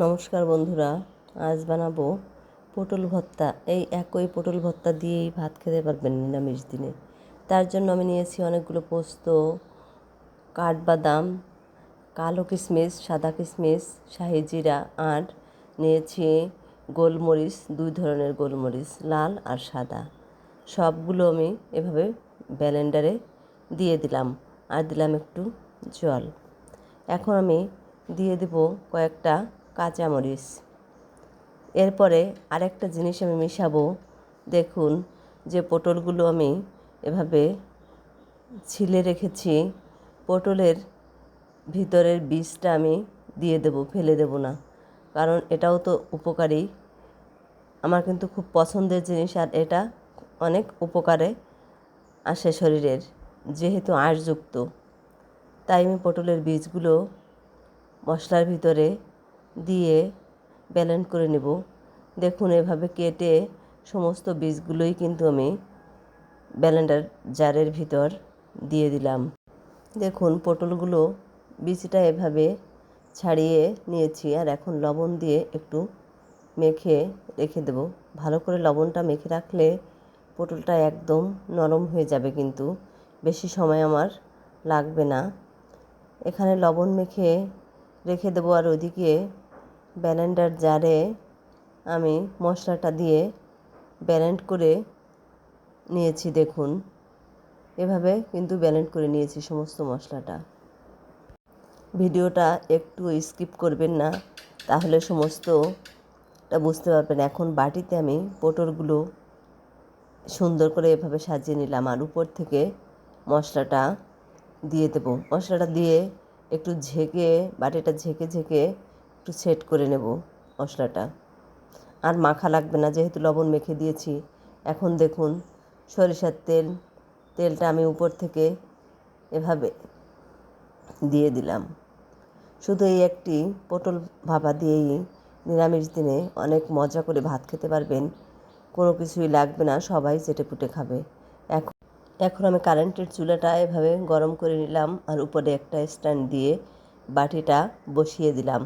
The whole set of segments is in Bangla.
নমস্কার বন্ধুরা, আজ বানাবো পটল ভর্তা। এই একই পটল ভর্তা দিয়েই ভাত খেতে পারবেন নিরামিষ দিনে। তার জন্য আমি নিয়েছি অনেকগুলো পোস্ত, কাঠবাদাম, কালো কিশমিশ, সাদা কিশমিশ, শাহি জিরা, আর নিয়েছি গোলমরিচ, 2 ধরনের গোলমরিচ, লাল আর সাদা। সবগুলো আমি এভাবে ব্লেন্ডারে দিয়ে দিলাম, আর দিলাম একটু জল। এখন আমি দিয়ে দেব কয়েকটা কাঁচামরিচ। এরপরে আরেকটা জিনিস আমি মেশাবো। দেখুন যে পটলগুলো আমি এভাবে ছিলে রেখেছি, পটলের ভিতরের বীজটা আমি দিয়ে দেব, ফেলে দেব না, কারণ এটাও তো উপকারী। আমার কিন্তু খুব পছন্দের জিনিস, আর এটা অনেক উপকারে আসে শরীরের, যেহেতু আঁশযুক্ত। তাই আমি পটলের বীজগুলো মশলার ভিতরে দিয়ে ব্লেন্ড করে নেব। দেখুন এভাবে কেটে সমস্ত বীজগুলোই কিন্তু আমি ব্লেন্ডার জারের ভিতর দিয়ে দিলাম। দেখুন পটলগুলো বীজটা এভাবে ছাড়িয়ে নিয়েছি, আর এখন লবণ দিয়ে একটু মেখে রেখে দেব। ভালো করে লবণটা মেখে রাখলে পটলটা একদম নরম হয়ে যাবে, কিন্তু বেশি সময় আমার লাগবে না। এখানে লবণ মেখে রেখে দেবো, আর ওইদিকে ব্লেন্ডার জারে আমি মশলাটা দিয়ে ব্লেন্ড করে নিয়েছি। দেখুন এভাবে কিন্তু ব্লেন্ড করে নিয়েছি সমস্ত মশলাটা। ভিডিওটা একটু স্কিপ করবেন না, তাহলে সমস্তটা বুঝতে পারবেন। এখন বাটিতে আমি পটলগুলো সুন্দর করে এভাবে সাজিয়ে নিলাম, আর উপর থেকে মশলাটা দিয়ে দেব। মশলাটা দিয়ে একটু বাটিটা ঝেঁকে একটু সেট করে নেব মশলাটা। আর মাখা লাগবে না, যেহেতু লবণ মেখে দিয়েছি। এখন দেখুন সরিষার তেলটা আমি উপর থেকে এভাবে দিয়ে দিলাম। শুধু এই একটি পটল ভাপা দিয়েই নিরামিষ দিনে অনেক মজা করে ভাত খেতে পারবেন, কোনো কিছুই লাগবে না, সবাই চেটেপুটে খাবে। এখন আমি কারেন্টের চুলাটা এভাবে গরম করে নিলাম, আর উপরে একটা স্ট্যান্ড দিয়ে বাটিটা বসিয়ে দিলাম।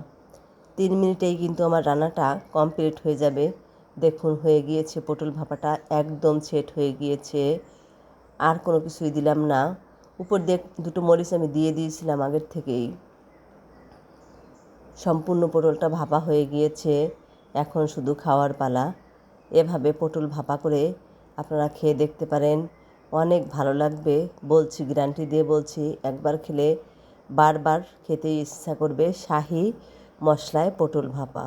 3 মিনিটেই কিন্তু আমার রান্নাটা কমপ্লিট হয়ে যাবে। দেখুন হয়ে গিয়েছে, পটল ভাপাটা একদম সেট হয়ে গিয়েছে। আর কোনো কিছুই দিলাম না। উপর দিয়ে 2টো মরিচ আমি দিয়ে দিয়েছিলাম আগের থেকেই। সম্পূর্ণ পটলটা ভাপা হয়ে গিয়েছে, এখন শুধু খাওয়ার পালা। এভাবে পটল ভাপা করে আপনারা খেয়ে দেখতে পারেন, অনেক ভালো লাগবে। বলছি, গ্যারান্টি দিয়ে বলছি, একবার খেলে বারবার খেতে ইচ্ছা করবে। শাহি মশলায় পটল ভাপা।